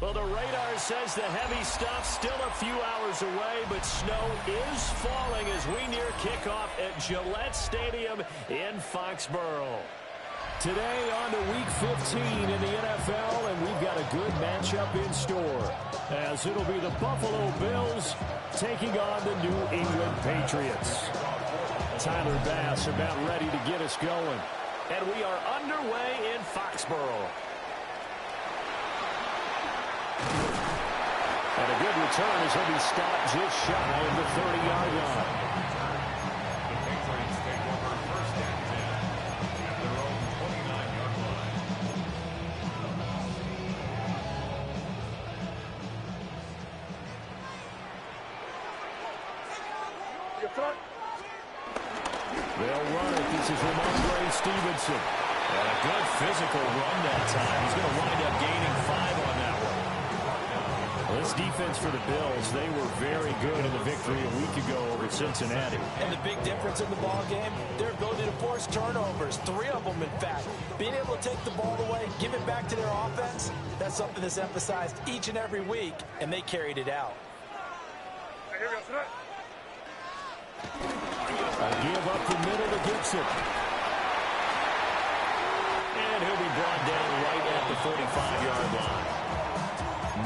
Well, the radar says the heavy stuff still a few hours away, but snow is falling as we near kickoff at Gillette Stadium in Foxborough. Today on to Week 15 in the NFL, and we've got a good matchup in store, as it'll be the Buffalo Bills taking on the New England Patriots. Tyler Bass about ready to get us going. And we are underway in Foxborough. And a good return as he'll be stopped just shy of the 30-yard line. The Patriots take over first and 10 at their own 29-yard line. They'll run it. This is Ramondre Stevenson. And a good physical run that time. He's going to wind up gaining 5 on that one. Well, this defense for the Bills, they were very good in the victory a week ago over Cincinnati. And the big difference in the ball game, their ability to force turnovers, 3 of them in fact. Being able to take the ball away, give it back to their offense, that's something that's emphasized each and every week, and they carried it out. A give up the middle to Gibson. And he'll be brought down right at the 45-yard line.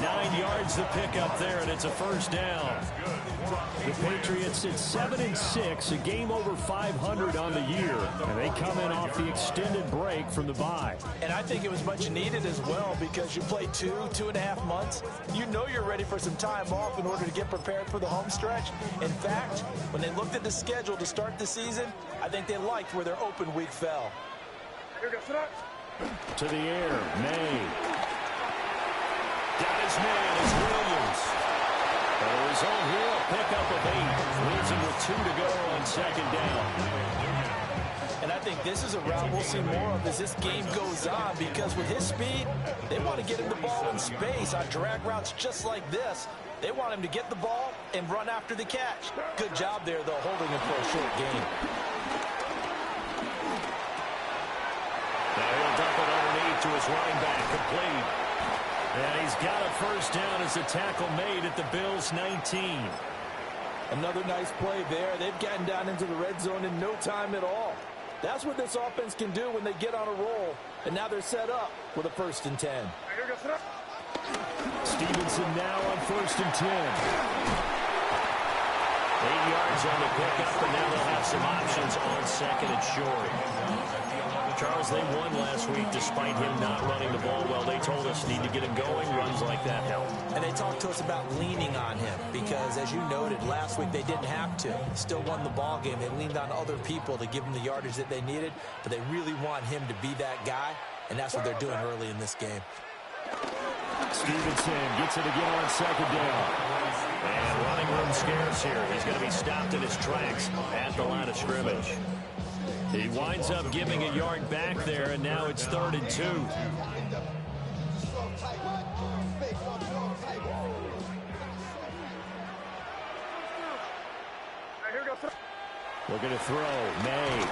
9 yards to pick up there, and it's a first down. The Patriots at 7-6, a game over 500 on the year, and they come in off the extended break from the bye. And I think it was much needed as well, because you play 2.5 months. You know you're ready for some time off in order to get prepared for the home stretch. In fact, when they looked at the schedule to start the season, I think they liked where their open week fell. To the air, May. Got his man is Williams. For his own here, a pickup of 8. Leaves him with 2 to go on second down. And I think this is a route we'll see more of as this game goes on, because with his speed, they want to get him the ball in space on drag routes just like this. They want him to get the ball and run after the catch. Good job there, though, holding him for a short gain. Now he'll dump it underneath to his running back, complete. And he's got a first down as a tackle made at the Bills' 19. Another nice play there. They've gotten down into the red zone in no time at all. That's what this offense can do when they get on a roll. And now they're set up with a 1st and 10. Stevenson now on 1st and 10. 8 yards on the pickup, and now they'll have some options on 2nd and short. Charles, they won last week despite him not running the ball well. They told us need to get him going. Runs like that help. And they talked to us about leaning on him because, as you noted, last week they didn't have to. Still won the ball game. They leaned on other people to give them the yardage that they needed, but they really want him to be that guy, and that's what they're doing early in this game. Stevenson gets it again on 2nd down. And running room scarce here. He's going to be stopped in his tracks at the line of scrimmage. He winds up giving a yard back there, and now it's 3rd and 2. Looking to throw. May.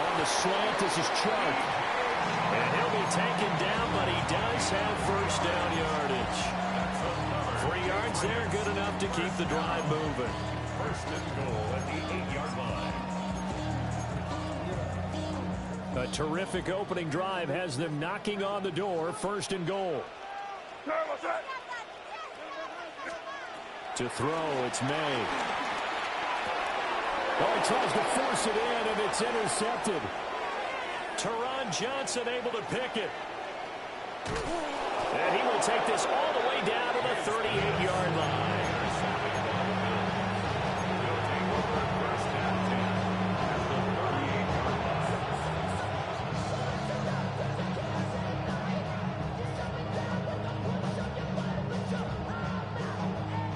On the slant, this is Chubb. And he'll be taken down, but he does have first down yardage. 3 yards there, good enough to keep the drive moving. 1st and goal at the 8-yard line. A terrific opening drive has them knocking on the door. 1st and goal. To throw, it's May. Oh, he tries to force it in, and it's intercepted. Teron Johnson able to pick it. And he will take this all the way down to the 38-yard line.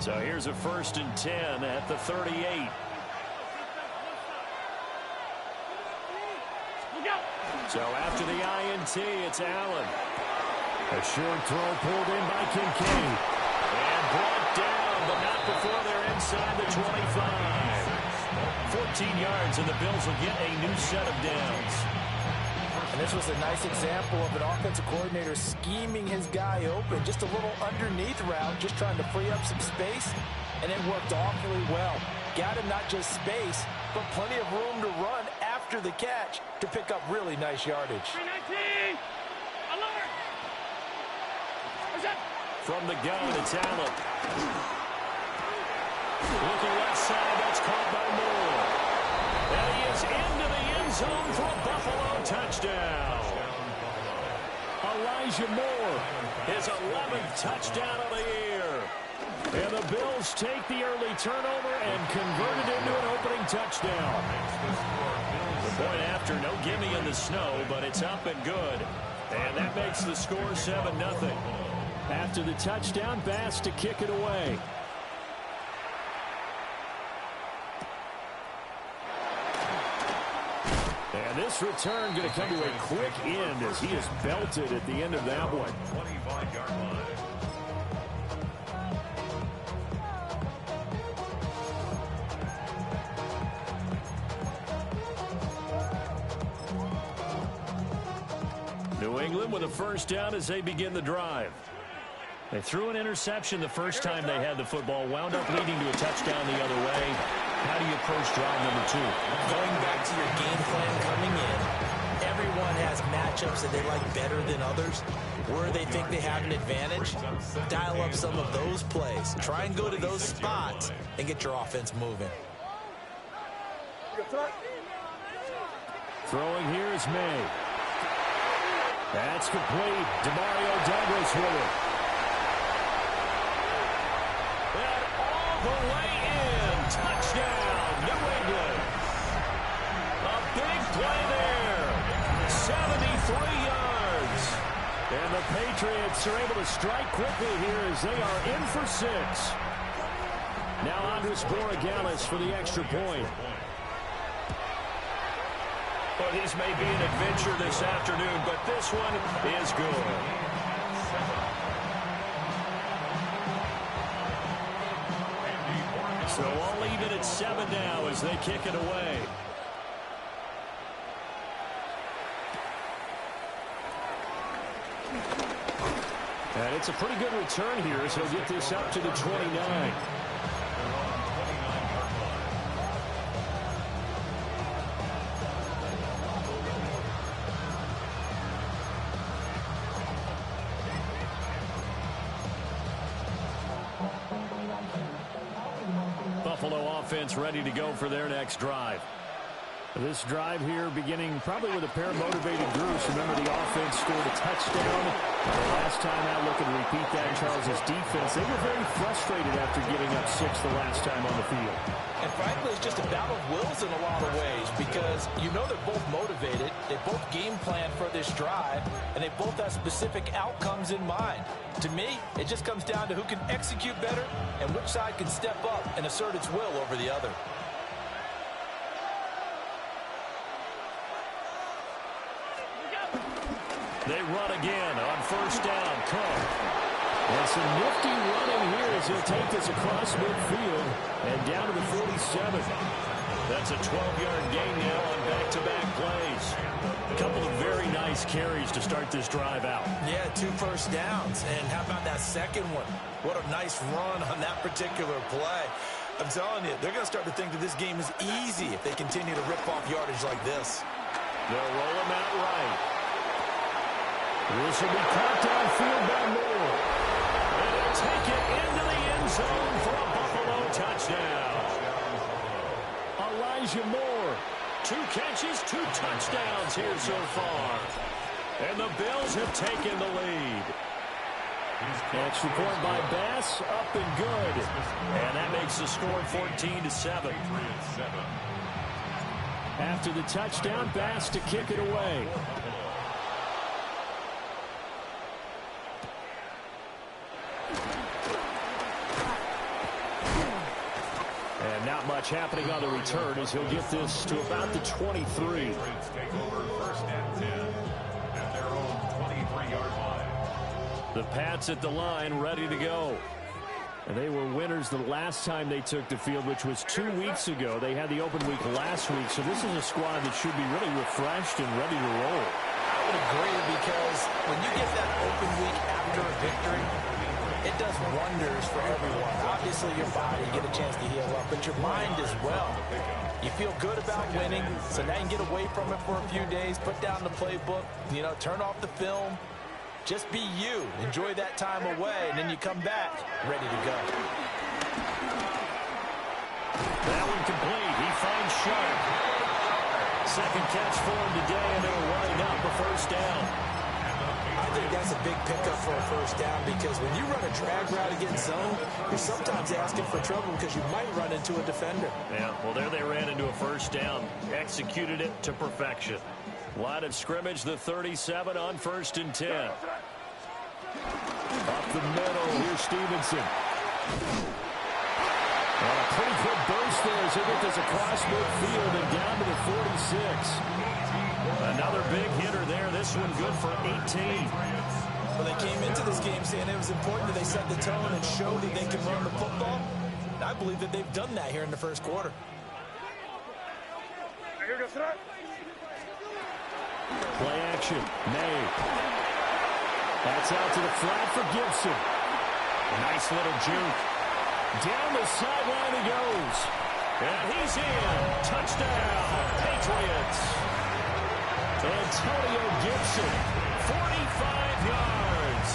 So here's a 1st and 10 at the 38. So after the INT, it's Allen. A short throw pulled in by Kincaid. And brought down, but not before they're inside the 25. 14 yards, and the Bills will get a new set of downs. And this was a nice example of an offensive coordinator scheming his guy open. Just a little underneath route, just trying to free up some space, and it worked awfully well. Got him not just space, but plenty of room to run after the catch to pick up really nice yardage. 319! Alert! From the gun, it's Allen. Looking left side, that's caught by Moore. And he is into the end zone for a Buffalo touchdown. Elijah Moore, his 11th touchdown of the year. And the Bills take the early turnover and convert it into an opening touchdown. The point after, no gimme in the snow, but it's up and good. And that makes the score 7-0. After the touchdown, Bass to kick it away. And this return going to come to a quick end as he is belted at the end of that one. 25-yard line. New England with a first down as they begin the drive. They threw an interception the first time they had the football, wound up leading to a touchdown the other way. How do you approach drive number 2? Going back to your game plan coming in, everyone has matchups that they like better than others. Where they think they have an advantage, dial up some of those plays. Try and go to those spots and get your offense moving. Throwing here is May. That's complete. Demario Douglas with it. And all the way in. Touchdown, New England. A big play there. 73 yards. And the Patriots are able to strike quickly here as they are in for 6. Now Andres Borregales for the extra point. Well, these may be an adventure this afternoon, but this one is good. So all even at 7 now as they kick it away. And it's a pretty good return here as he'll get this up to the 29. Buffalo offense ready to go for their next drive. This drive here beginning probably with a pair of motivated groups. Remember, the offense scored a touchdown. The last time out, looking to repeat that, Charles' defense, they were very frustrated after giving up 6 the last time on the field. And frankly, it's just a battle of wills in a lot of ways because you know they're both motivated. They both game plan for this drive, and they both have specific outcomes in mind. To me, it just comes down to who can execute better and which side can step up and assert its will over the other. They run again on first down. Cook. And some nifty running here as he'll take this across midfield and down to the 47. That's a 12-yard gain now on back-to-back plays. A couple of very nice carries to start this drive out. Yeah, 2 first downs. And how about that second one? What a nice run on that particular play. I'm telling you, they're going to start to think that this game is easy if they continue to rip off yardage like this. They'll roll him out right. This will be caught downfield by Moore. And they'll take it into the end zone for a Buffalo touchdown. Elijah Moore, 2 catches, 2 touchdowns here so far. And the Bills have taken the lead. Extra point by Bass, up and good. And that makes the score 14-7. After the touchdown, Bass to kick it away. And not much happening on the return as he'll get this to about the 23. Take over first and 10 at their own 23-yard line. The Pats at the line ready to go. And they were winners the last time they took the field, which was 2 weeks ago. They had the open week last week, so this is a squad that should be really refreshed and ready to roll. would agree, because when you get that open week after a victory, it does wonders for everyone. Obviously, your body, you get a chance to heal up, but your mind as well. You feel good about winning, so now you can get away from it for a few days, put down the playbook, turn off the film. Just be you. Enjoy that time away, and then you come back ready to go. That one complete. He finds Sharp. Second catch for him today, and it'll wind up a first down. I think that's a big pickup for a first down, because when you run a drag route against zone, you're sometimes asking for trouble because you might run into a defender. Yeah, well, there they ran into a first down. Executed it to perfection. Line of scrimmage, the 37 on 1st and 10. Up the middle, here's Stevenson. And a pretty quick burst there as he gets this across midfield and down to the 46. Another big hitter there. This one good for 18. Well, they came into this game saying it was important that they set the tone and show that they can run the football. And I believe that they've done that here in the first quarter. Play action. May. That's out to the flat for Gibson. Nice little juke. Down the sideline he goes. And he's in. Touchdown, Patriots. Antonio Gibson, 45 yards.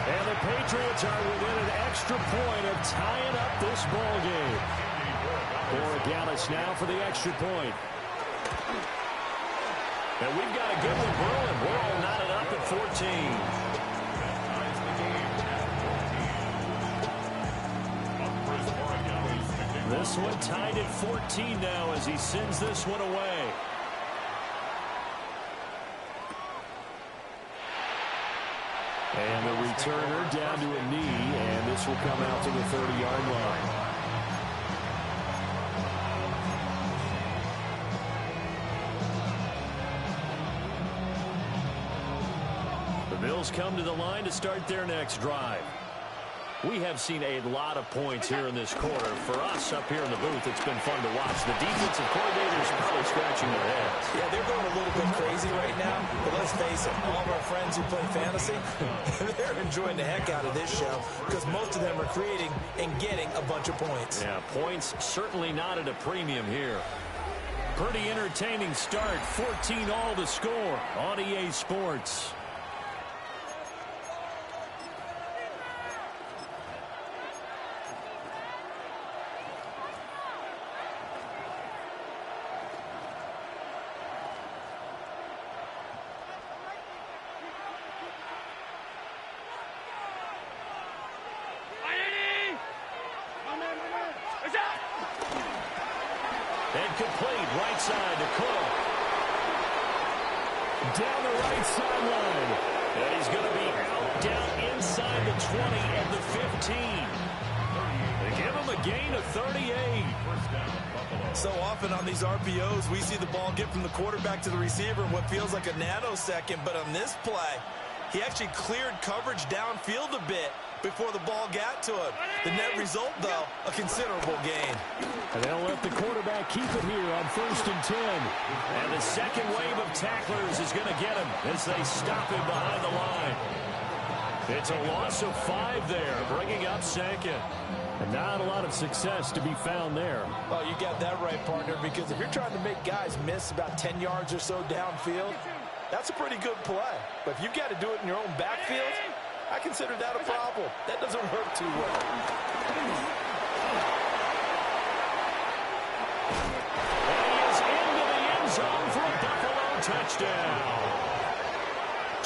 And the Patriots are within an extra point of tying up this ball game. Borregales now for the extra point. And we've got a good one brewing. We're all knotted up at 14. This one tied at 14 now as he sends this one away. And the returner down to a knee, and this will come out to the 30-yard line. The Bills come to the line to start their next drive. We have seen a lot of points here in this quarter. For us up here in the booth, it's been fun to watch. The defensive coordinators are probably scratching their heads. Yeah, they're going a little bit crazy right now. But let's face it, all of our friends who play fantasy, they're enjoying the heck out of this show because most of them are creating and getting a bunch of points. Yeah, points certainly not at a premium here. Pretty entertaining start. 14 all to score on EA Sports. And complete, right side to Cook. Down the right sideline. And he's going to be out down inside the 20 and the 15. They give him a gain of 38. So often on these RPOs, we see the ball get from the quarterback to the receiver in what feels like a nanosecond. But on this play, he actually cleared coverage downfield a bit before the ball got to him. The net result, though, a considerable gain. And they'll let the quarterback keep it here on 1st and 10. And the second wave of tacklers is going to get him as they stop him behind the line. It's a loss of 5 there, bringing up second. And not a lot of success to be found there. Oh, you got that right, partner, because if you're trying to make guys miss about 10 yards or so downfield, that's a pretty good play. But if you've got to do it in your own backfield, I consider that a problem. That doesn't work too well. And he is into the end zone for a Buffalo touchdown.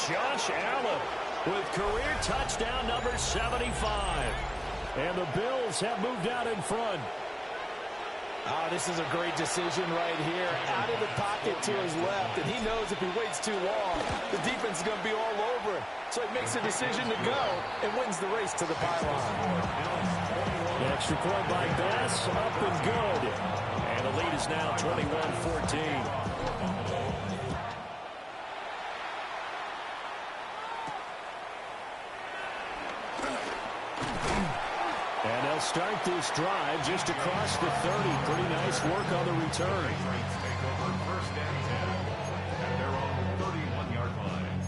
Josh Allen with career touchdown number 75. And the Bills have moved out in front. This is a great decision right here. Out of the pocket to his left, and he knows if he waits too long, the defense is going to be all over him. So he makes a decision to go and wins the race to the pylon. The extra point by Bass, up and good. And the lead is now 21-14. And they'll start this drive just across the 30. Pretty nice work on the return. Patriots take over 1st and 10 at their own 31-yard line.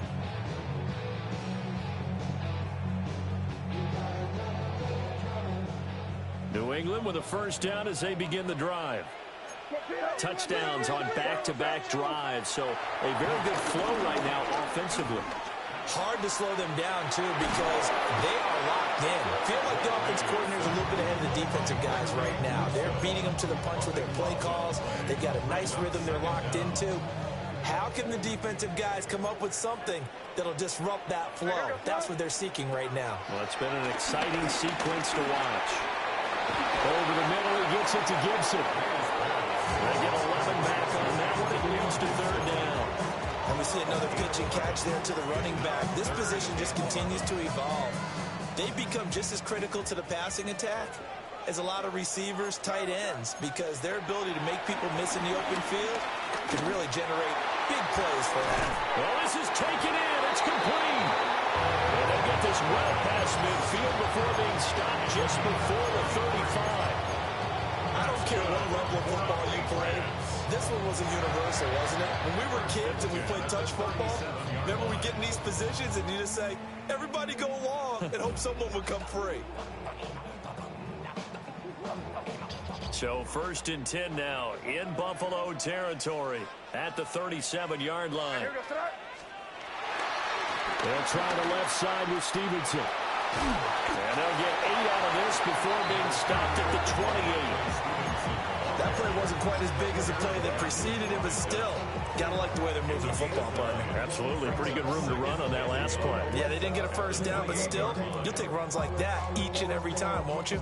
New England with a first down as they begin the drive. Touchdowns on back-to-back drives, so a very good flow right now offensively. Hard to slow them down, too, because they are locked in. Feel like the offense coordinator's a little bit ahead of the defensive guys right now. They're beating them to the punch with their play calls. They've got a nice rhythm they're locked into. How can the defensive guys come up with something that'll disrupt that flow? That's what they're seeking right now. Well, it's been an exciting sequence to watch. Over the middle, he gets it to Gibson. They get 11 back on that one. It leads to third down. And we see another pitch and catch there to the running back. This position just continues to evolve. They've become just as critical to the passing attack as a lot of receivers, tight ends, because their ability to make people miss in the open field can really generate big plays for them. Well, this is taken in. It's complete. And they get this well past midfield before being stopped just before the 35. I don't care what level of football you play. This one was a universal, wasn't it? When we were kids and we played touch football, remember we get in these positions and you just say, everybody go along and hope someone would come free. So 1st and 10 now in Buffalo territory at the 37-yard line. They'll try the left side with Stevenson. And they'll get 8 out of this before being stopped at the 28. That play wasn't quite as big as the play that preceded it, but still, gotta like the way they're moving the football, partner. Absolutely. Pretty good room to run on that last play. Yeah, they didn't get a first down, but still, you'll take runs like that each and every time, won't you?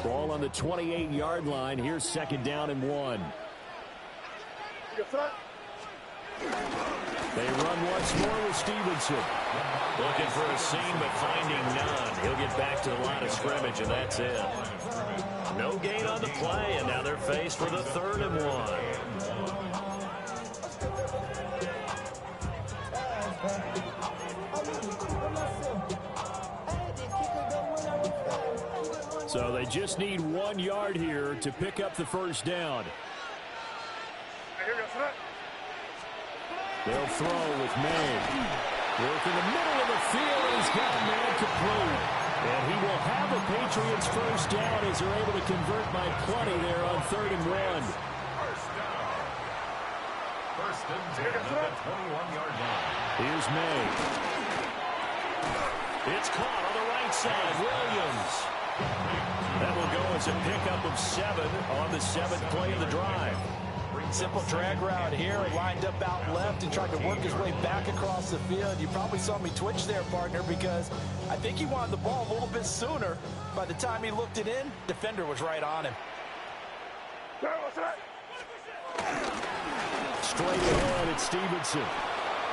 Ball on the 28-yard line. Here's 2nd down and 1. They run once more with Stevenson. Looking for a seam, but finding none. He'll get back to the line of scrimmage, and that's it. No gain on the play, and now they're faced with a 3rd and 1. So they just need 1 yard here to pick up the first down. They'll throw with May. Work in the middle of the field, and he's got man complete. And he will have a Patriots first down as they're able to convert by plenty there on 3rd and 1. First and 10 at the 21-yard line. Here's May. It's caught on the right side. Williams. That will go as a pickup of 7 on the 7th play of the drive. Simple drag route here, lined up out left and tried to work his way back across the field. You probably saw me twitch there, partner, because I think he wanted the ball a little bit sooner. By the time he looked it in, defender was right on him. Straight ahead at Stevenson.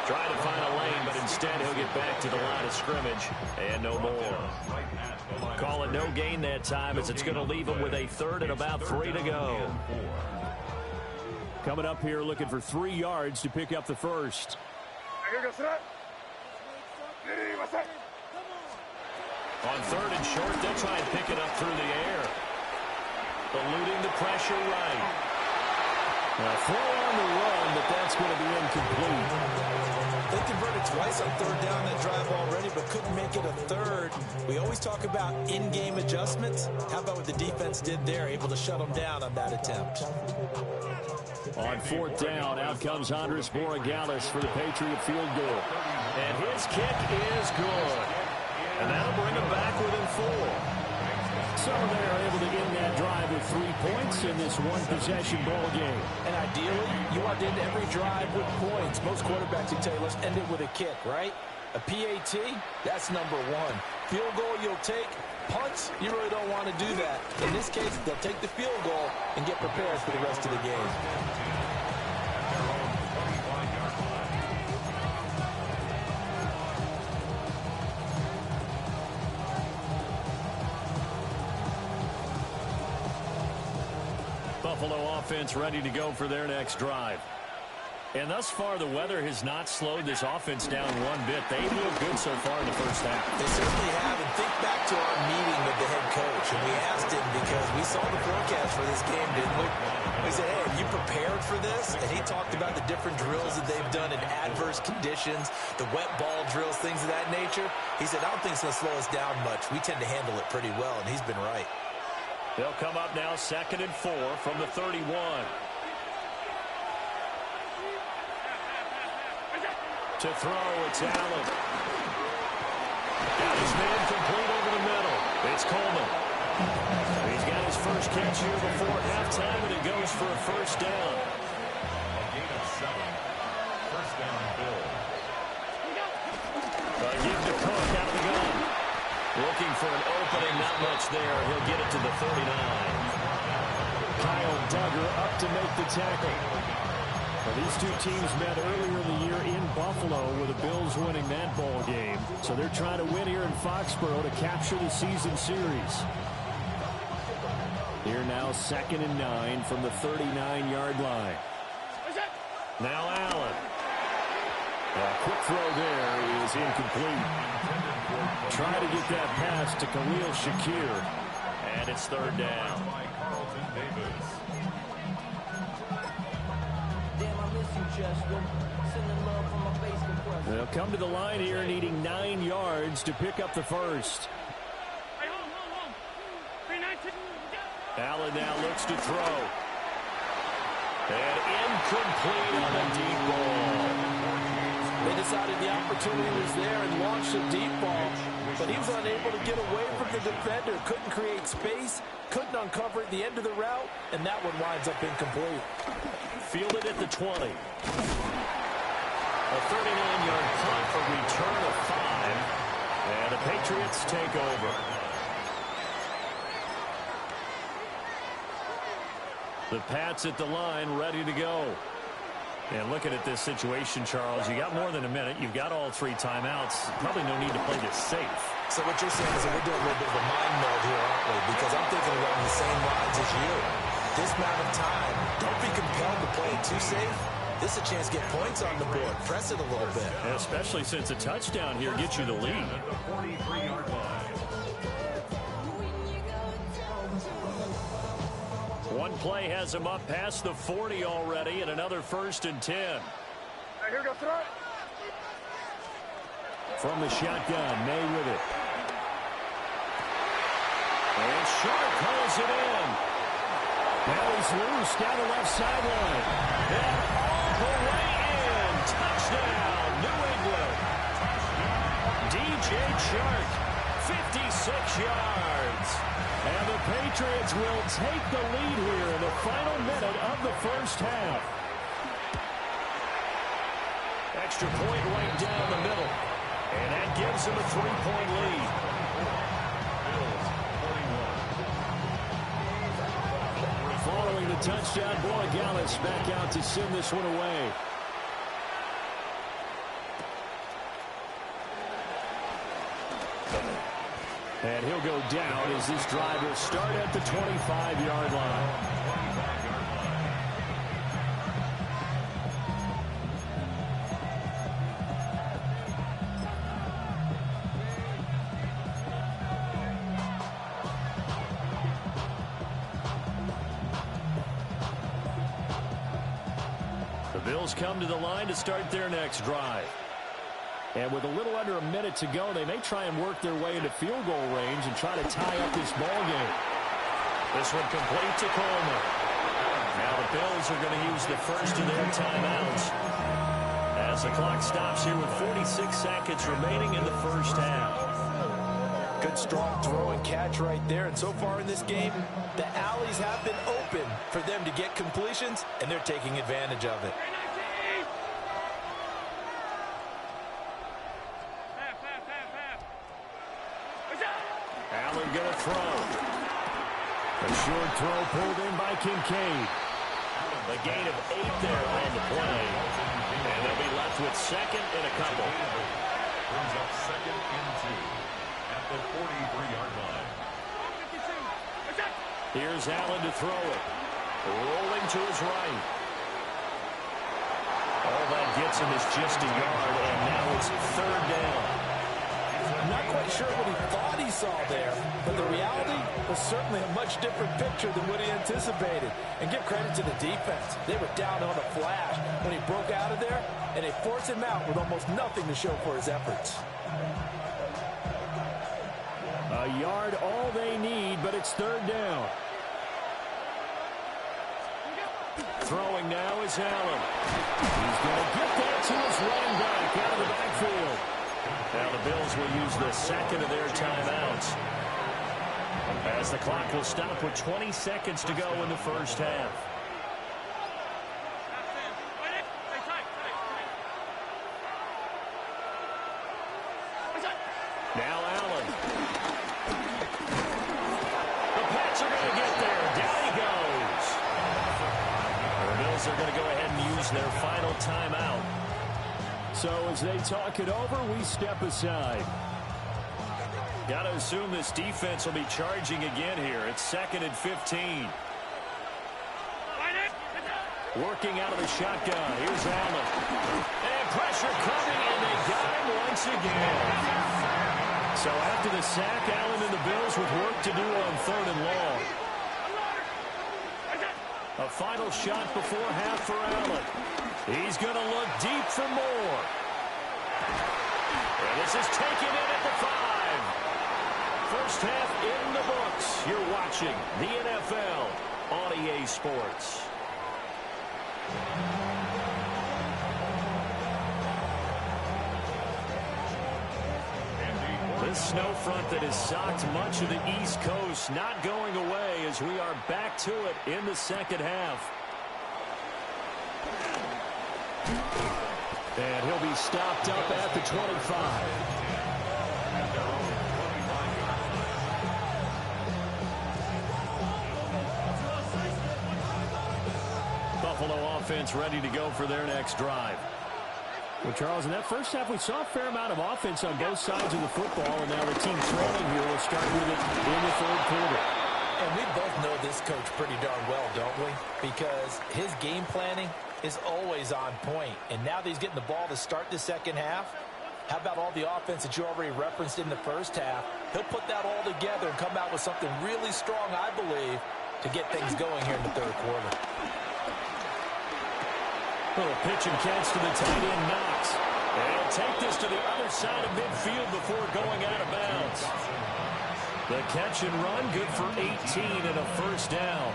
Trying to find a lane, but instead he'll get back to the line of scrimmage. And no more. Call it no gain that time as it's going to leave him with a 3rd and about 3 to go. Coming up here looking for 3 yards to pick up the first. On 3rd and short, they'll try and pick it up through the air. Eluding the pressure right. Now throw on the run, but that's going to be incomplete. They converted twice on 3rd down that drive already, but couldn't make it a 3rd. We always talk about in-game adjustments. How about what the defense did there, able to shut them down on that attempt? On 4th down, out comes Andres Borregales for the Patriot field goal. And his kick is good. And that'll bring him back within 4. So they're able to end that drive with 3 points in this one-possession ball game. And ideally, you want to end every drive with points. Most quarterbacks would tell you, let's end it with a kick, right? A PAT, that's number 1. Field goal you'll take. Punts, you really don't want to do that. In this case, they'll take the field goal and get prepared for the rest of the game. Buffalo offense ready to go for their next drive. And thus far, the weather has not slowed this offense down one bit. They look good so far in the first half. They certainly have. And think back to our meeting with the head coach. And we asked him because we saw the forecast for this game, didn't we? We said, hey, are you prepared prepared for this, and he talked about the different drills that they've done in adverse conditions, the wet ball drills, things of that nature. He said, I don't think it's going to slow us down much. We tend to handle it pretty well, and he's been right. They'll come up now 2nd and 4 from the 31. To throw, it's Allen. Got his man complete over the middle. It's Coleman. He's got his first catch here before halftime, and it goes for a first down. A gain of 7. First down, Bills. Give to Cook out of the gun. Looking for an opening, not much there. He'll get it to the 39. Kyle Duggar up to make the tackle. Well, these two teams met earlier in the year in Buffalo with the Bills winning that ball game. So they're trying to win here in Foxborough to capture the season series. Here now 2nd and 9 from the 39-yard line. Now Allen. A quick throw there is incomplete. Try to get that pass to Khalil Shakir. And it's 3rd down. By Carlton Davis. They'll come to the line here needing 9 yards to pick up the first. Allen now looks to throw. And incomplete on a deep ball. They decided the opportunity was there and launched a deep ball, but he was unable to get away from the defender, couldn't create space, couldn't uncover at the end of the route, and that one winds up incomplete. Fielded at the 20. A 39-yard punt, a return of 5, and the Patriots take over. The Pats at the line, ready to go. And looking at this situation, Charles, you got more than a minute. You've got all 3 timeouts. Probably no need to play this safe. So what you're saying is that we're doing a little bit of a mind meld here, aren't we? Because I'm thinking along the same lines as you. This amount of time, don't be compelled to play it too safe. This is a chance to get points on the board. Press it a little bit. And especially since a touchdown here gets you the lead. At the 43-yard line. One play has him up past the 40 already, and another 1st and 10. Here we go, throw it. From the shotgun, May with it. And Sharp pulls it in. Now he's loose down the left sideline. And all the way in. Touchdown, New England. DJ Chark, 56 yards. And the Patriots will take the lead here in the final minute of the first half. Extra point right down the middle. And that gives them a 3-point lead. Bills 41. Following the touchdown, Borregales back out to send this one away. And he'll go down as this drive will start at the 25-yard line. The Bills come to the line to start their next drive. And with a little under a minute to go, they may try and work their way into field goal range and try to tie up this ball game. This one complete to Coleman. Now the Bills are going to use the first of their timeouts as the clock stops here with 46 seconds remaining in the first half. Good strong throw and catch right there. And so far in this game, the alleys have been open for them to get completions, and they're taking advantage of it. Allen going to throw. A short throw pulled in by Kincaid. A gain of 8 there on the play. And they'll be left with second and a couple. Brings up 2nd and 2 at the 43-yard line. Here's Allen to throw it. Rolling to his right. All that gets him is just a yard, and now it's 3rd down. I'm not quite sure what he thought he saw there, but the reality was certainly a much different picture than what he anticipated. And give credit to the defense. They were down on a flash when he broke out of there, and they forced him out with almost nothing to show for his efforts. A yard all they need, but it's third down. Throwing now is Allen. He's going to get that to his running back out of the backfield. Now the Bills will use the second of their timeouts, as the clock will stop with 20 seconds to go in the first half. Now Allen. The Pats are going to get there. Down he goes. The Bills are going to go ahead and use their final timeout. So as they talk it over, we step aside. Got to assume this defense will be charging again here. It's 2nd and 15. Working out of the shotgun. Here's Allen. And pressure coming, and they got him once again. So after the sack, Allen and the Bills with work to do on 3rd and long. A final shot before half for Allen. He's going to look deep for more. And this is taken in at the 5. First half in the books. You're watching the NFL on EA Sports. This snow front that has socked much of the East Coast not going away as we are back to it in the second half. And he'll be stopped up at the 25. Buffalo offense ready to go for their next drive. Well, Charles, in that first half, we saw a fair amount of offense on both sides of the football, and now the team trailing here will start with it in the third quarter. And we both know this coach pretty darn well, don't we? Because his game planning is always on point. And now that he's getting the ball to start the second half, how about all the offense that you already referenced in the first half? He'll put that all together and come out with something really strong, I believe, to get things going here in the third quarter. Little pitch and catch to the tight end, Knox. And he'll take this to the other side of midfield before going out of bounds. The catch and run, good for 18 and a first down.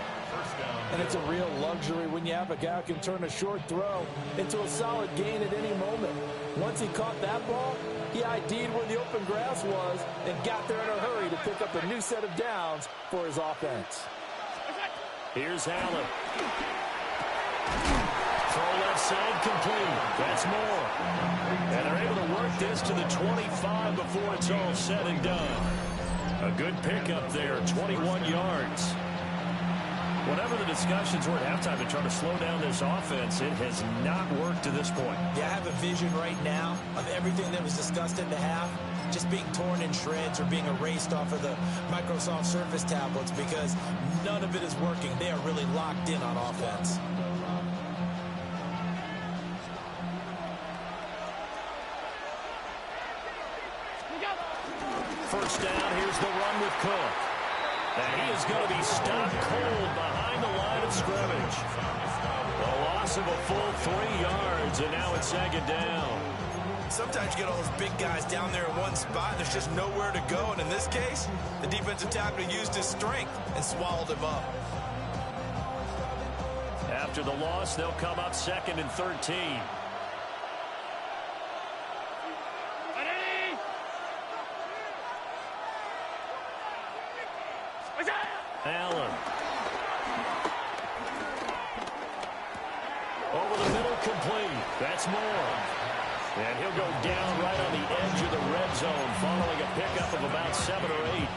And it's a real luxury when you have a guy who can turn a short throw into a solid gain at any moment. Once he caught that ball, he ID'd where the open grass was and got there in a hurry to pick up a new set of downs for his offense. Here's Allen. Throw left side complete. That's more. And they're able to work this to the 25 before it's all said and done. A good pickup there, 21 yards. Whatever the discussions were at halftime to try to slow down this offense, it has not worked to this point. Yeah, I have a vision right now of everything that was discussed in the half just being torn in shreds or being erased off of the Microsoft Surface tablets because none of it is working. They are really locked in on offense. First down, here's the run with Cook. And he is going to be stopped cold behind the line of scrimmage. A loss of a full 3 yards, and now it's 2nd down. Sometimes you get all those big guys down there in one spot, and there's just nowhere to go. And in this case, the defensive tackle used his strength and swallowed him up. After the loss, they'll come up 2nd and 13. Allen. Over the middle, complete. That's more. And he'll go down right on the edge of the red zone following a pickup of about 7 or 8.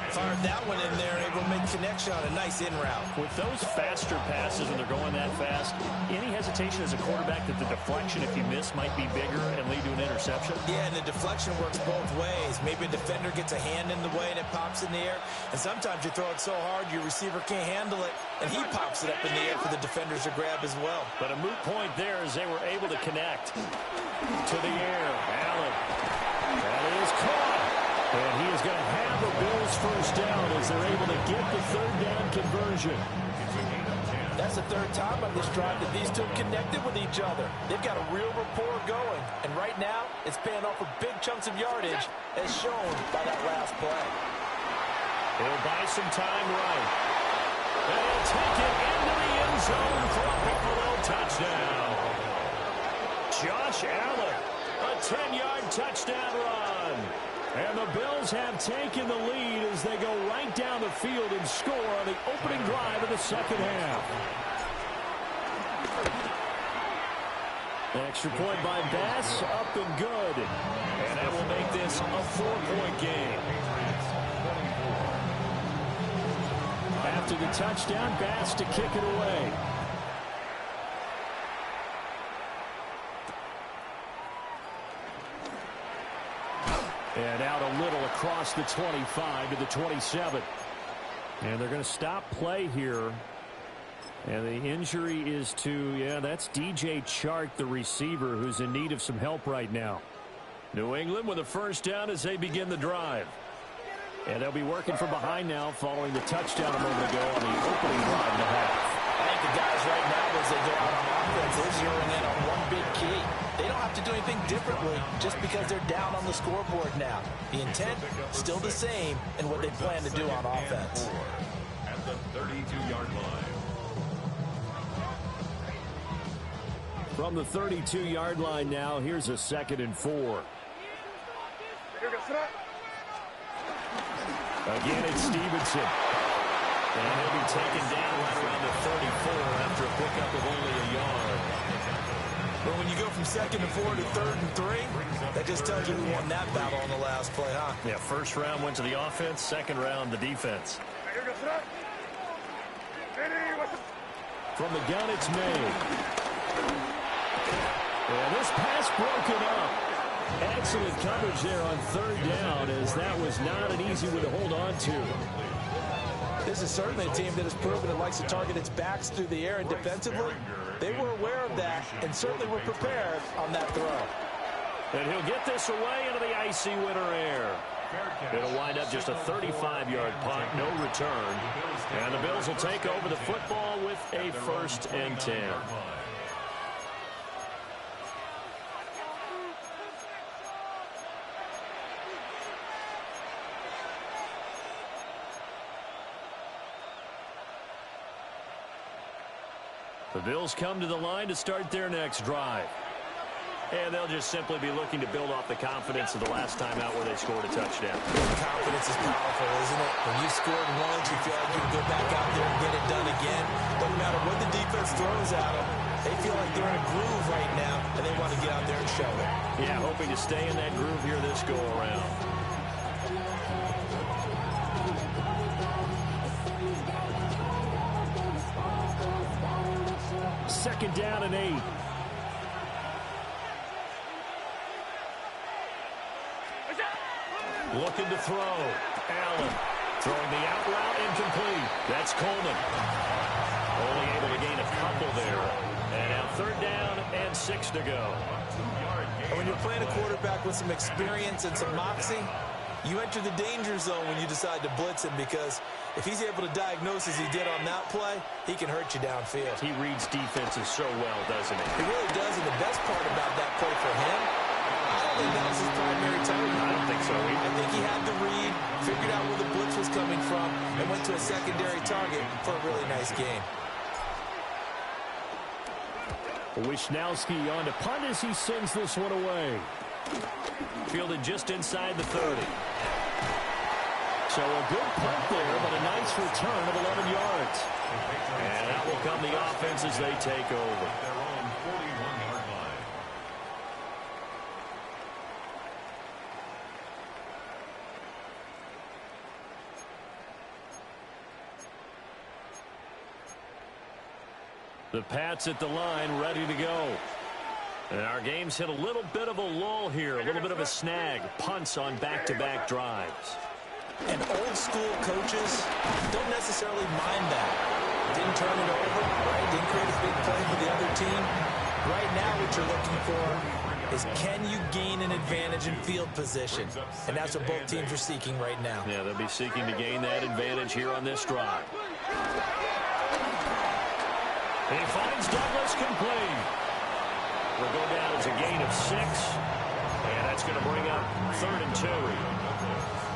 Fired that one in there, able to make connection on a nice in route. With those faster passes and they're going that fast, any hesitation as a quarterback that the deflection, if you miss, might be bigger and lead to an interception? Yeah, and the deflection works both ways. Maybe a defender gets a hand in the way and it pops in the air. And sometimes you throw it so hard your receiver can't handle it, and he pops it up in the air for the defenders to grab as well. But a moot point there as they were able to connect. To the air, Allen. That is caught. And he is going to have the Bills first down as they're able to get the third down conversion. That's the third time on this drive that these two have connected with each other. They've got a real rapport going. And right now, it's paying off for big chunks of yardage, as shown by that last play. He'll buy some time right. And he'll take it into the end zone for a Buffalo touchdown. Josh Allen, a 10-yard touchdown run. And the Bills have taken the lead as they go right down the field and score on the opening drive of the second half. Extra point by Bass, up and good. And that will make this a 4-point game. After the touchdown, Bass to kick it away. And out a little across the 25 to the 27. And they're going to stop play here. And the injury is to, that's DJ Chark, the receiver, who's in need of some help right now. New England with a first down as they begin the drive. And they'll be working from behind now following the touchdown a moment ago on the opening drive and a half. I think the guys right now, as they go out on offense, they're zeroing in on one big key. They don't have to do anything differently just because they're down on the scoreboard now. The intent, still the same in what they plan to do on offense. At the 32-yard line. From the 32-yard line now, here's a 2nd and 4. Again, it's Stevenson. And he'll be taken down right around the 34 after a pickup of only a yard. But when you go from 2nd and 4 to 3rd and 3, that just tells you who won that battle on the last play, huh? Yeah, first round went to the offense, second round the defense. From the gun, it's made. And this pass broken up. Excellent coverage there on 3rd down, as that was not an easy one to hold on to. This is certainly a team that has proven it likes to target its backs through the air, and defensively, they were aware of that and certainly were prepared on that throw. And he'll get this away into the icy winter air. It'll wind up just a 35-yard punt, no return. And the Bills will take over the football with a 1st and 10. The Bills come to the line to start their next drive. And they'll just simply be looking to build off the confidence of the last time out where they scored a touchdown. Confidence is powerful, isn't it? When you've scored once, you feel like you can go back out there and get it done again. Doesn't matter what the defense throws at them. They feel like they're in a groove right now, and they want to get out there and show it. Yeah, hoping to stay in that groove here this go-around. Second down and 8. Looking to throw. Allen throwing the out route, incomplete. That's Coleman. Only able to gain a couple there. And now 3rd down and 6 to go. And when you're playing a quarterback with some experience and some moxie, you enter the danger zone when you decide to blitz him, because if he's able to diagnose as he did on that play, he can hurt you downfield. He reads defenses so well, doesn't he? He really does, and the best part about that play for him, I don't think that was his primary target. I don't think so either. I think he had the read, figured out where the blitz was coming from, and went to a secondary target for a really nice game. Wishnowski on to punt as he sends this one away. Fielded just inside the 30. So a good punt there, but a nice return of 11 yards. And that will come the offense as they take over. Their own 41-yard line. The Pats at the line, ready to go. And our game's hit a little bit of a lull here, a little bit of a snag. Punts on back-to-back drives. And old-school coaches don't necessarily mind that. Didn't turn it over, right? Didn't create a big play for the other team. Right now, what you're looking for is can you gain an advantage in field position? And that's what both teams are seeking right now. Yeah, they'll be seeking to gain that advantage here on this drive. He finds Douglas complete. We'll go down as a gain of 6. And that's going to bring up 3rd and 2.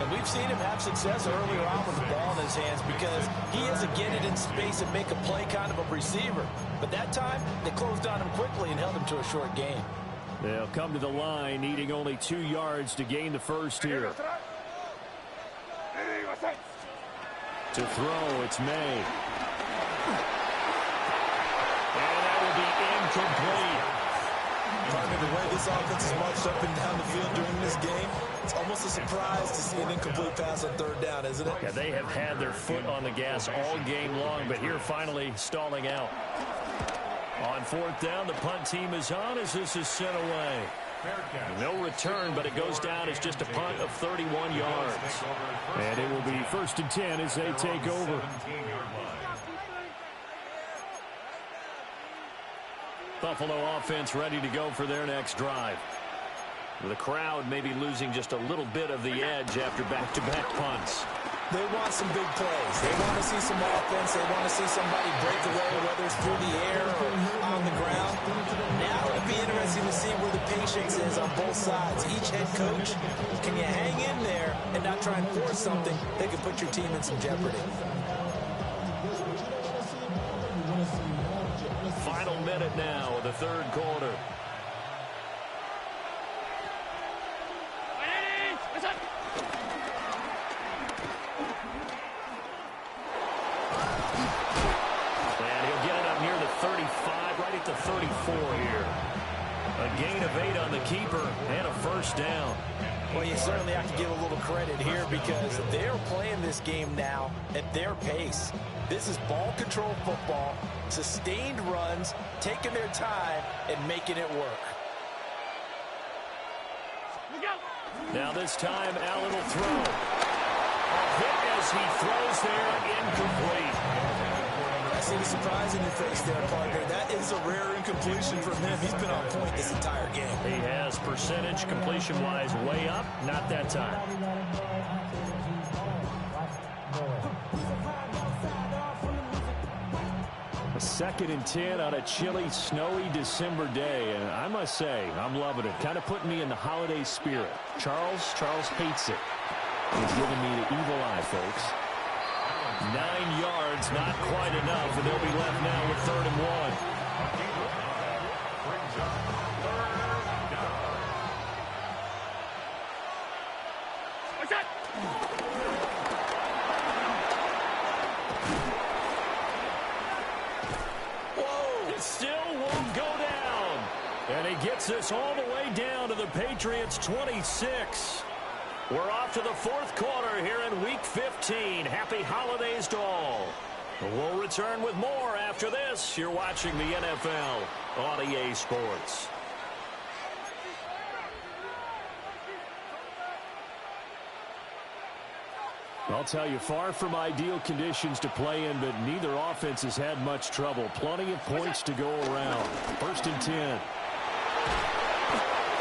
And we've seen him have success earlier on with the ball in his hands because he is a get it in space and make a play kind of a receiver. But that time, they closed on him quickly and held him to a short gain. They'll come to the line, needing only 2 yards to gain the first here. To throw, it's May. And that will be incomplete. Partner, the way this offense is marched up and down the field during this game, it's almost a surprise to see an incomplete pass on 3rd down, isn't it? Yeah, they have had their foot on the gas all game long, but here finally stalling out. On 4th down, the punt team is on as this is sent away. No return, but it goes down as just a punt of 31 yards. And it will be 1st and 10 as they take over. Buffalo offense ready to go for their next drive. The crowd may be losing just a little bit of the edge after back-to-back punts. They want some big plays. They want to see some offense. They want to see somebody break away, whether it's through the air or on the ground. Now it'll be interesting to see where the patience is on both sides. Each head coach, can you hang in there and not try and force something that could put your team in some jeopardy? Final minute now of the 3rd quarter. And he'll get it up near the 35, right at the 34 here. A gain of 8 on the keeper and a 1st down. Well, you certainly have to give a little credit here because they're playing this game now at their pace. This is ball control football, sustained runs, taking their time, and making it work. Now this time, Allen will throw. A hit as he throws there, incomplete. I see the surprise in your face there, partner. That is a rare incompletion from him. He's been on point this entire game. He has percentage completion-wise way up, not that time. A 2nd and 10 on a chilly, snowy December day, and I must say, I'm loving it. Kind of putting me in the holiday spirit. Charles hates it. He's giving me the evil eye, folks. 9 yards, not quite enough, and they'll be left now with 3rd and 1. And he gets us all the way down to the Patriots' 26. We're off to the 4th quarter here in Week 15. Happy holidays to all. We'll return with more after this. You're watching the NFL on EA Sports. I'll tell you, far from ideal conditions to play in, but neither offense has had much trouble. Plenty of points to go around. 1st and 10.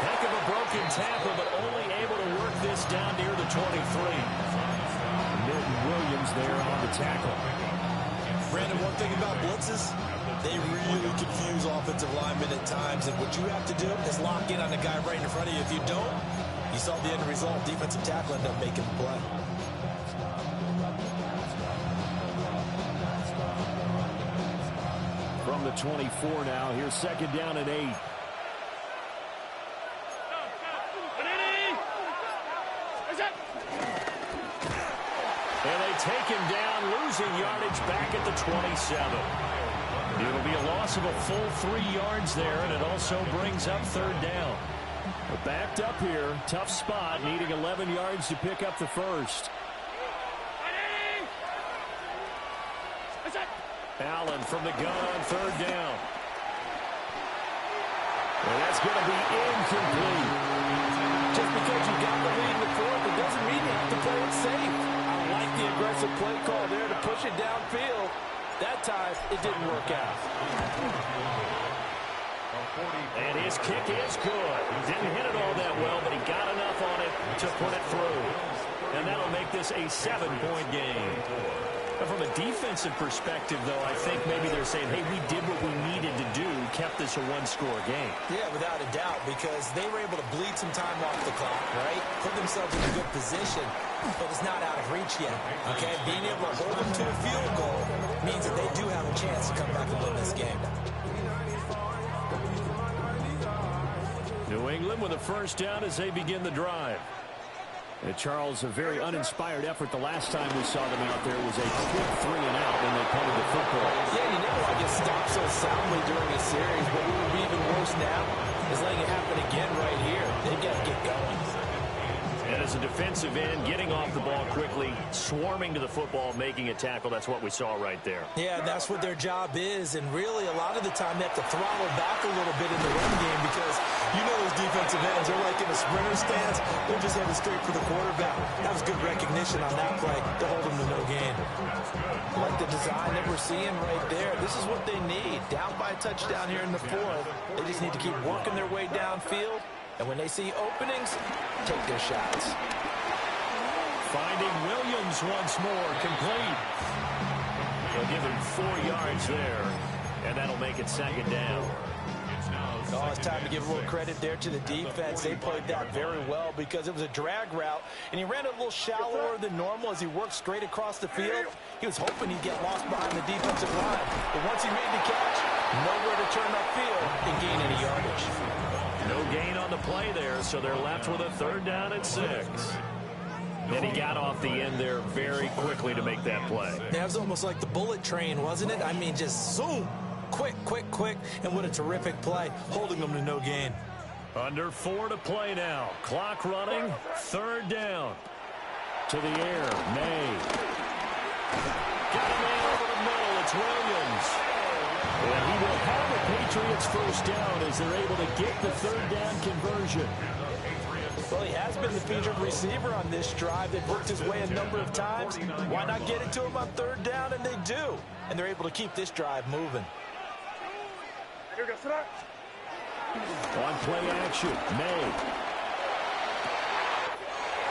Heck of a broken tackle, but only able to work this down near the 23. Milton Williams there on the tackle. Brandon, one thing about blitzes, they really confuse offensive linemen at times, and what you have to do is lock in on the guy right in front of you. If you don't, you saw the end result. Defensive tackle ended up making the play. From the 24 now, here's 2nd down and 8. And they take him down, losing yardage back at the 27. It'll be a loss of a full 3 yards there, and it also brings up 3rd down. But backed up here, tough spot, needing 11 yards to pick up the first. Allen from the gun on 3rd down. And that's going to be incomplete. Just because you got the lead in the 4th, it doesn't mean you have to play it safe. I like the aggressive play call there to push it downfield. That time, it didn't work out. And his kick is good. He didn't hit it all that well, but he got enough on it to put it through. And that'll make this a 7-point game. But from a defensive perspective, though, I think maybe they're saying, hey, we did what we needed to do, kept this a one-score game. Yeah, without a doubt, because they were able to bleed some time off the clock, right? Put themselves in a good position, but it's not out of reach yet, okay? Being able to hold them to a field goal means that they do have a chance to come back and win this game. New England with a first down as they begin the drive. And Charles, a very uninspired effort the last time we saw them out there was a quick 3-and-out when they punted the football. Yeah, you never want to get stopped so soundly during a series, but what would be even worse now is letting it happen again right here. They've got to get going. And as a defensive end, getting off the ball quickly, swarming to the football, making a tackle, that's what we saw right there. Yeah, that's what their job is, and really a lot of the time they have to throttle back a little bit in the run game because you know those defensive ends, they're like in a sprinter stance. They're just headed straight for the quarterback. That was good recognition on that play to hold them to no gain. Like the design that we're seeing right there, this is what they need. Down by a touchdown here in the fourth. They just need to keep working their way downfield. And when they see openings, take their shots. Finding Williams once more, complete. They'll give him 4 yards there, and that'll make it second down. Oh, it's time to give a little credit there to the defense. They played that very well because it was a drag route, and he ran it a little shallower than normal as he worked straight across the field. He was hoping he'd get lost behind the defensive line, but once he made the catch, nowhere to turn upfield and gain any yardage. No gain on the play there, so they're left with a 3rd down and 6. And he got off the end there very quickly to make that play. That was almost like the bullet train, wasn't it? I mean, just zoom. Quick, quick, quick, and what a terrific play, holding them to no gain. Under 4 to play now. Clock running, 3rd down. To the air, May. Got a man over the middle, it's Williams. And he will have the Patriots first down as they're able to get the 3rd down conversion. Well, he has been the featured receiver on this drive. They've worked his way a number of times. Why not get it to him on 3rd down? And they do. And they're able to keep this drive moving. On play action, May.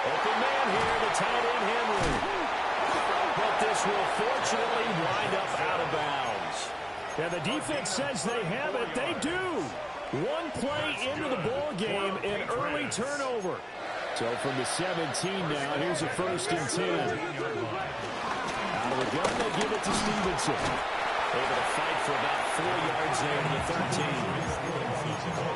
Open man here, the tight end Henry. But this will fortunately wind up out of bounds. And the defense says they have it. They do. 1 play into the ball game, an early turnover. So from the 17 now, here's a 1st and 10. Out of the gun, they give it to Stevenson. Able to fight for about 4 yards there to the 13.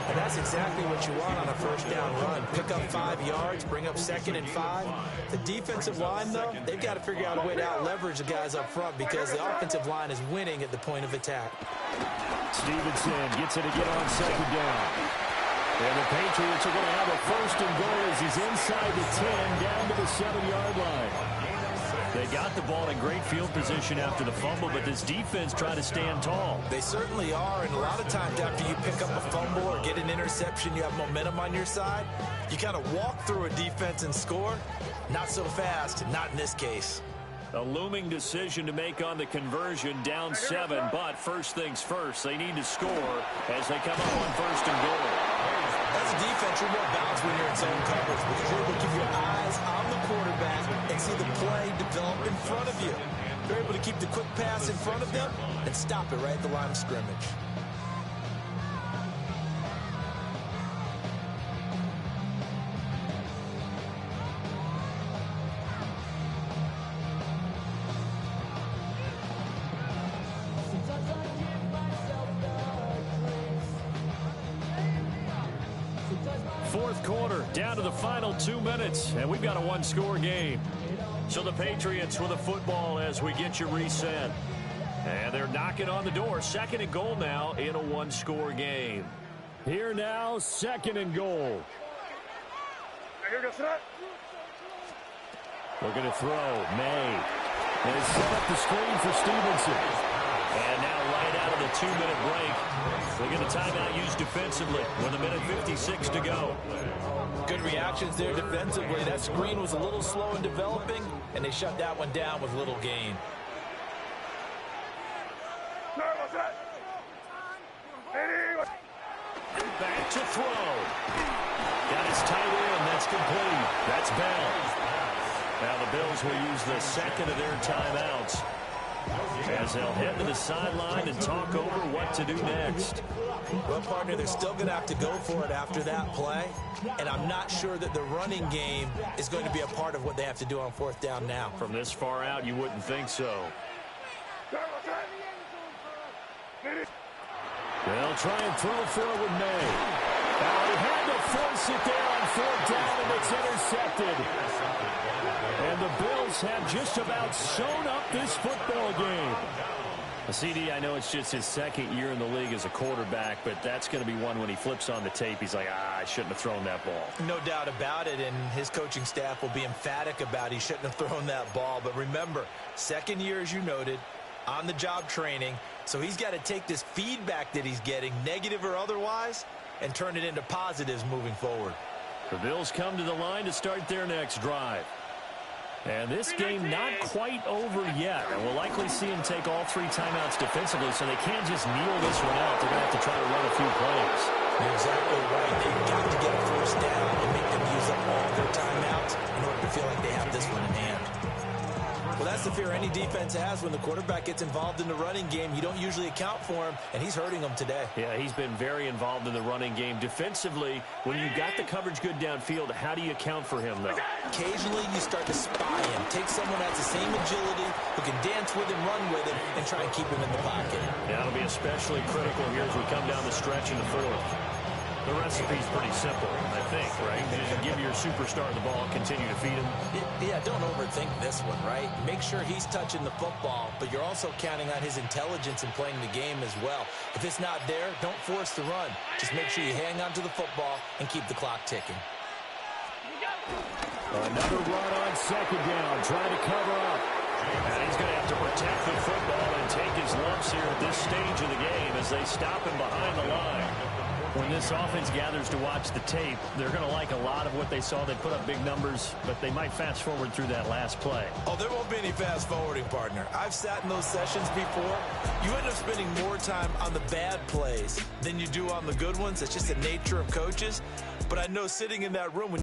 And that's exactly what you want on a 1st down run. Pick up 5 yards, bring up 2nd and 5. The defensive line, though, they've got to figure out a way to out-leverage the guys up front because the offensive line is winning at the point of attack. Stevenson gets it again on 2nd down. And the Patriots are going to have a 1st and goal as he's inside the 10, down to the 7-yard line. They got the ball in great field position after the fumble, but this defense trying to stand tall. They certainly are, and a lot of times after you pick up a fumble or get an interception, you have momentum on your side. You kind of walk through a defense and score. Not so fast, not in this case. A looming decision to make on the conversion, down 7, but first things first, they need to score as they come up on 1st and goal. As a defense, you're more balanced when you're in zone coverage because you're able to keep your eyes on the quarterback and see the play develop in front of you. You're able to keep the quick pass in front of them and stop it right at the line of scrimmage. Fourth quarter, down to the final 2 minutes, and we've got a 1-score game. So the Patriots with the football as we get you reset. And they're knocking on the door. 2nd and goal now in a 1-score game. Here now, 2nd and goal. Looking to throw, May. And set up the screen for Stevenson. And now right out of the 2-minute break, we'll get a timeout used defensively with 1:56 to go. Good reactions there defensively. That screen was a little slow in developing, and they shut that one down with little gain. back to throw. Got his tight end. That's complete. That's Bell. Now the Bills will use the second of their timeouts as they'll head to the sideline and talk over what to do next. Well, partner, they're still going to have to go for it after that play, and I'm not sure that the running game is going to be a part of what they have to do on fourth down now. From this far out, you wouldn't think so. They'll try and throw for it with May. Now he had to force it there on fourth down, and it's intercepted. And the Bills have just about sewn up this football game. CD, I know it's just his second year in the league as a quarterback, but that's going to be one when he flips on the tape. He's like, I shouldn't have thrown that ball. No doubt about it, and his coaching staff will be emphatic about he shouldn't have thrown that ball. But remember, second year, as you noted, on-the-job training, so he's got to take this feedback that he's getting, negative or otherwise, and turn it into positives moving forward. The Bills come to the line to start their next drive. And this game not quite over yet. And we'll likely see him take all three timeouts defensively, so they can't just kneel this one out. They're going to have to try to run a few plays. You're exactly right. They've got to get a first down and make them use up all their timeouts in order to feel like they have this one in hand. Well, that's the fear any defense has when the quarterback gets involved in the running game. You don't usually account for him, and he's hurting them today. Yeah, he's been very involved in the running game. Defensively, when you've got the coverage good downfield, how do you account for him, though? Occasionally, you start to spy him. Take someone that has the same agility, who can dance with him, run with him, and try and keep him in the pocket. Yeah, that'll be especially critical here as we come down the stretch in the fourth. The recipe's pretty simple, I think, right? You just give your superstar the ball, continue to feed him. Yeah, don't overthink this one, right? Make sure he's touching the football, but you're also counting on his intelligence in playing the game as well. If it's not there, don't force the run. Just make sure you hang on to the football and keep the clock ticking. Another run on second down, trying to cover up. And he's going to have to protect the football and take his lumps here at this stage of the game as they stop him behind the line. When this offense gathers to watch the tape, they're going to like a lot of what they saw. They put up big numbers, but they might fast forward through that last play. Oh, there won't be any fast forwarding, partner. I've sat in those sessions before. You end up spending more time on the bad plays than you do on the good ones. It's just the nature of coaches. But I know sitting in that room, when